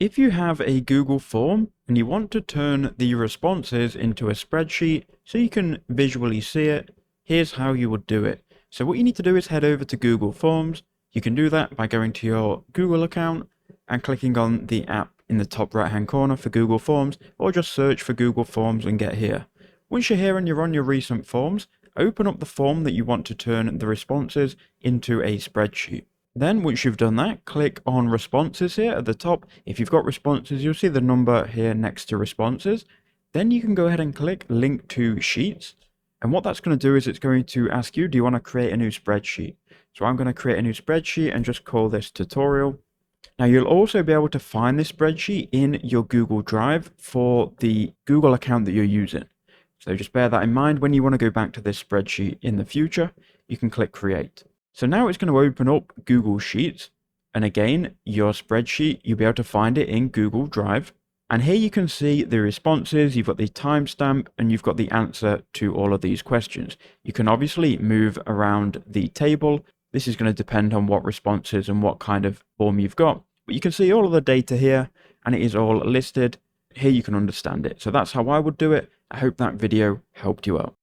If you have a Google form and you want to turn the responses into a spreadsheet so you can visually see it, here's how you would do it. So what you need to do is head over to Google Forms. You can do that by going to your Google account and clicking on the app in the top right hand corner for Google Forms, or just search for Google Forms and get here. Once you're here and you're on your recent forms, open up the form that you want to turn the responses into a spreadsheet. Then once you've done that, click on responses here at the top. If you've got responses, you'll see the number here next to responses. Then you can go ahead and click link to sheets. And what that's going to do is it's going to ask you, do you want to create a new spreadsheet? So I'm going to create a new spreadsheet and just call this tutorial. Now you'll also be able to find this spreadsheet in your Google Drive for the Google account that you're using. So just bear that in mind. When you want to go back to this spreadsheet in the future, you can click create. So now it's going to open up Google Sheets. And again, your spreadsheet, you'll be able to find it in Google Drive. And here you can see the responses, you've got the timestamp, and you've got the answer to all of these questions. You can obviously move around the table. This is going to depend on what responses and what kind of form you've got. But you can see all of the data here, and it is all listed. Here you can understand it. So that's how I would do it. I hope that video helped you out.